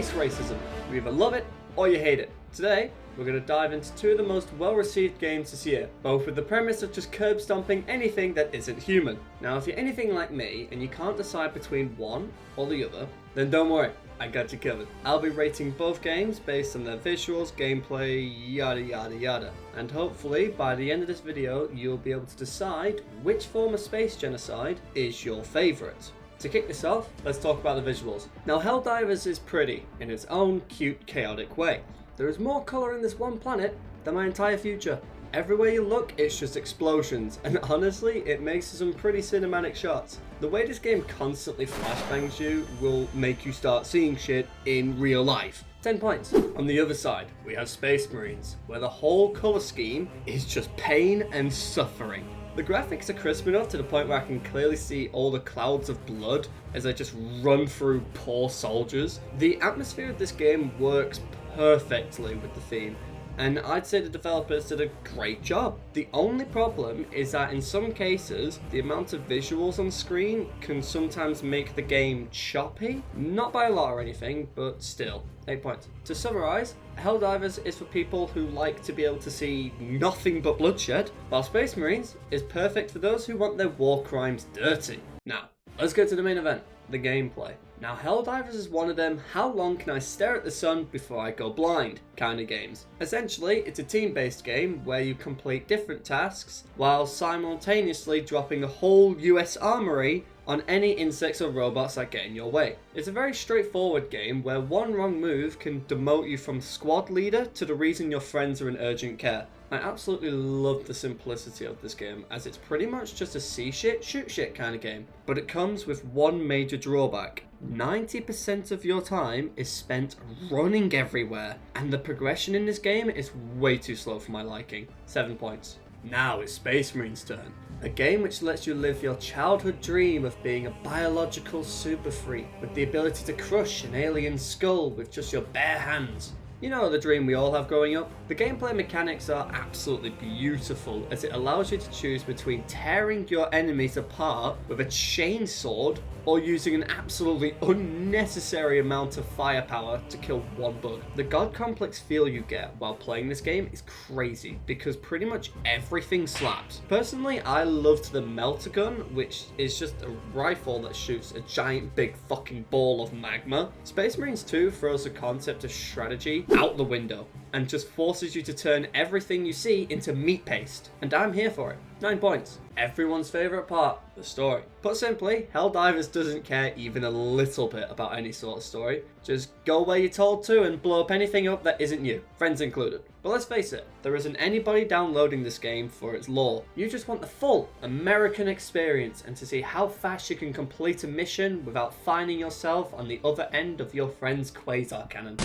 space racism. You either love it or you hate it. Today, we're going to dive into two of the most well-received games this year, both with the premise of just curb stomping anything that isn't human. Now, if you're anything like me and you can't decide between one or the other, then don't worry, I got you covered. I'll be rating both games based on their visuals, gameplay, yada yada yada. And hopefully, by the end of this video, you'll be able to decide which form of space genocide is your favourite. To kick this off, let's talk about the visuals. Now, Helldivers is pretty in its own cute, chaotic way. There is more colour in this one planet than my entire future. Everywhere you look, it's just explosions, and honestly, it makes some pretty cinematic shots. The way this game constantly flashbangs you will make you start seeing shit in real life. 10 points. On the other side, we have Spacemarines, where the whole colour scheme is just pain and suffering. The graphics are crisp enough to the point where I can clearly see all the clouds of blood as I just run through poor soldiers. The atmosphere of this game works perfectly with the theme, and I'd say the developers did a great job. The only problem is that in some cases, the amount of visuals on screen can sometimes make the game choppy. Not by a lot or anything, but still. 8 points. To summarise, Helldivers is for people who like to be able to see nothing but bloodshed, while Space Marines is perfect for those who want their war crimes dirty. Now, let's go to the main event, the gameplay. Now, Helldivers is one of them how long can I stare at the sun before I go blind kind of games. Essentially, it's a team-based game where you complete different tasks while simultaneously dropping a whole US armory on any insects or robots that get in your way. It's a very straightforward game where one wrong move can demote you from squad leader to the reason your friends are in urgent care. I absolutely love the simplicity of this game, as it's pretty much just a see shit, shoot shit kind of game. But it comes with one major drawback. 90% of your time is spent running everywhere, and the progression in this game is way too slow for my liking. 7 points. Now it's Space Marines' turn. A game which lets you live your childhood dream of being a biological super freak with the ability to crush an alien skull with just your bare hands. You know, the dream we all have growing up? The gameplay mechanics are absolutely beautiful, as it allows you to choose between tearing your enemies apart with a chainsword or using an absolutely unnecessary amount of firepower to kill one bug. The god complex feel you get while playing this game is crazy, because pretty much everything slaps. Personally, I loved the melter gun, which is just a rifle that shoots a giant big fucking ball of magma. Space Marines 2 throws the concept of strategy out the window and just forces you to turn everything you see into meat paste. And I'm here for it. 9 points. Everyone's favourite part, the story. Put simply, Helldivers doesn't care even a little bit about any sort of story. Just go where you're told to and blow up anything up that isn't you, friends included. But let's face it, there isn't anybody downloading this game for its lore. You just want the full American experience and to see how fast you can complete a mission without finding yourself on the other end of your friend's quasar cannon.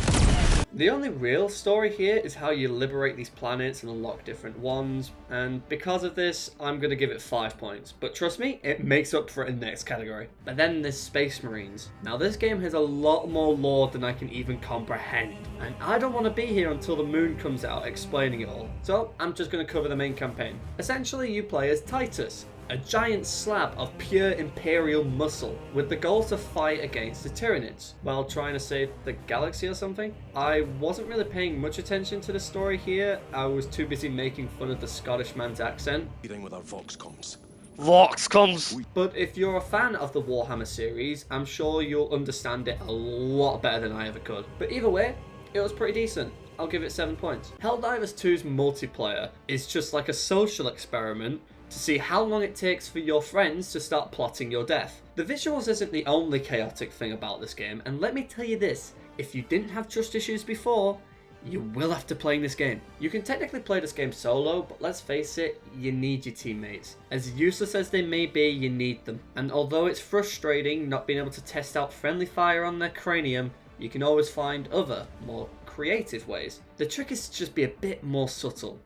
The only real story here is how you liberate these planets and unlock different ones, and because of this, I'm going to give it 5 points. But trust me, it makes up for it in the next category. But then there's Space Marines. Now this game has a lot more lore than I can even comprehend, and I don't want to be here until the moon comes out explaining it all. So I'm just going to cover the main campaign. Essentially, you play as Titus, a giant slab of pure imperial muscle, with the goal to fight against the Tyranids while trying to save the galaxy or something. I wasn't really paying much attention to the story here. I was too busy making fun of the Scottish man's accent. With our Voxcoms. Voxcoms! But if you're a fan of the Warhammer series, I'm sure you'll understand it a lot better than I ever could. But either way, it was pretty decent. I'll give it 7 points. Helldivers 2's multiplayer is just like a social experiment to see how long it takes for your friends to start plotting your death. The visuals isn't the only chaotic thing about this game, and let me tell you this, if you didn't have trust issues before, you will after playing this game. You can technically play this game solo, but let's face it, you need your teammates. As useless as they may be, you need them. And although it's frustrating not being able to test out friendly fire on their cranium, you can always find other, more creative ways. The trick is to just be a bit more subtle.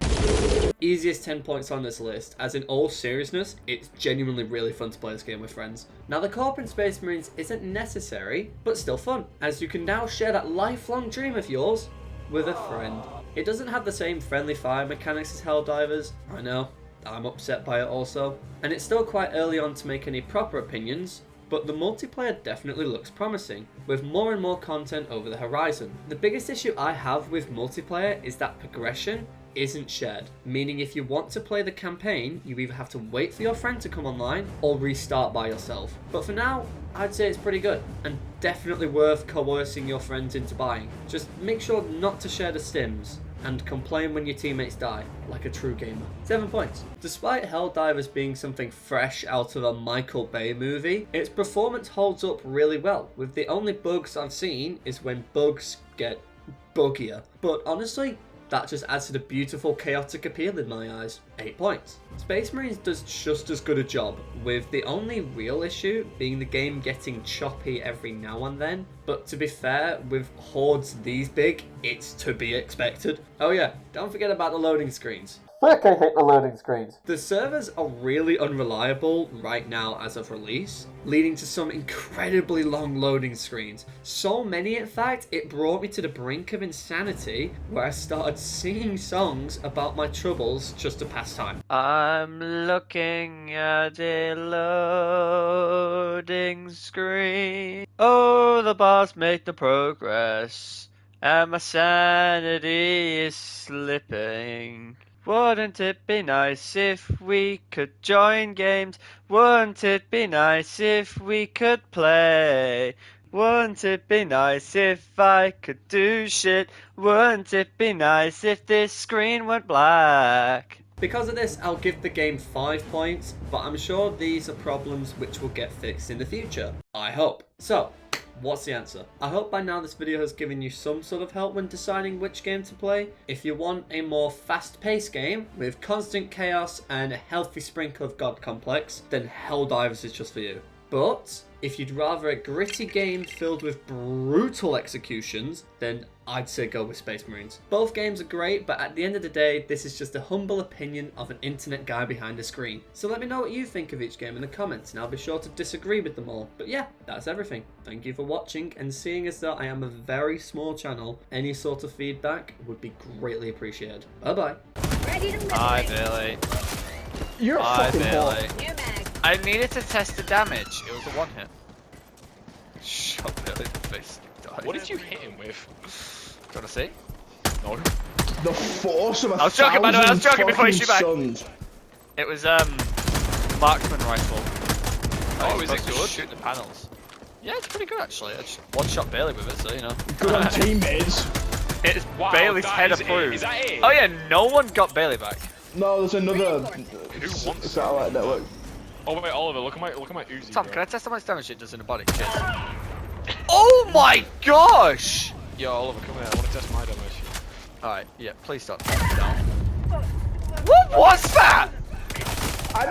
Easiest 10 points on this list, as in all seriousness, it's genuinely really fun to play this game with friends. Now the co-op in Space Marines isn't necessary, but still fun, as you can now share that lifelong dream of yours with a friend. It doesn't have the same friendly fire mechanics as Helldivers, I know, I'm upset by it also, and it's still quite early on to make any proper opinions, but the multiplayer definitely looks promising, with more and more content over the horizon. The biggest issue I have with multiplayer is that progression isn't shared, meaning if you want to play the campaign, you either have to wait for your friend to come online or restart by yourself. But for now, I'd say it's pretty good, and definitely worth coercing your friends into buying. Just make sure not to share the stims, and complain when your teammates die, like a true gamer. 7 points. Despite Helldivers being something fresh out of a Michael Bay movie, its performance holds up really well, with the only bugs I've seen is when bugs get buggier. But honestly, that just adds to the beautiful chaotic appeal in my eyes. 8 points. Spacemarines does just as good a job, with the only real issue being the game getting choppy every now and then. But to be fair, with hordes these big, it's to be expected. Oh yeah, don't forget about the loading screens. Frick, I hate the loading screens. The servers are really unreliable right now as of release, leading to some incredibly long loading screens. So many, in fact, it brought me to the brink of insanity, where I started singing songs about my troubles just to pass time. I'm looking at a loading screen. Oh, the bars make the progress, and my sanity is slipping. Wouldn't it be nice if we could join games? Wouldn't it be nice if we could play? Wouldn't it be nice if I could do shit? Wouldn't it be nice if this screen went black? Because of this, I'll give the game 5 points, but I'm sure these are problems which will get fixed in the future. I hope. So, what's the answer? I hope by now this video has given you some sort of help when deciding which game to play. If you want a more fast-paced game with constant chaos and a healthy sprinkle of God complex, then Helldivers is just for you. But if you'd rather a gritty game filled with brutal executions, then I'd say go with Space Marines. Both games are great, but at the end of the day, this is just a humble opinion of an internet guy behind a screen. So let me know what you think of each game in the comments, and I'll be sure to disagree with them all. But yeah, that's everything. Thank you for watching, and seeing as though I am a very small channel, any sort of feedback would be greatly appreciated. Bye-bye. Ready to liberate. Hi, Billy. You're a Hi, fucking Billy. whore. New mag. I needed to test the damage. It was a one hit. Shot Billy in the face. What did you hit him with? Do you want to see? No. The force of a I was joking, by the way, I was joking before you shoot back. Sons. It was marksman rifle. Oh, is it supposed to good? Shoot the panels. Yeah, it's pretty good actually. I just one-shot Bailey with it, so you know. Good on teammates. It's Wow, Bailey's that head is it. approved. Is that it? Oh yeah, no one got Bailey back. No, there's another Who wants satellite network. Oh wait, Oliver, look at my Uzi. Tom, bro. can I test how much damage it does in the body? Cheers. Oh my gosh! Yo, Oliver, come here. I want to test my damage. Alright, yeah, please stop. Down. What was that? I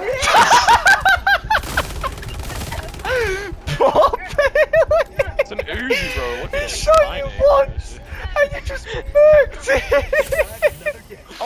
Poor Bailey! It's an Uzi, bro. Look at He it. shot you Tiny. once, and you just murked it!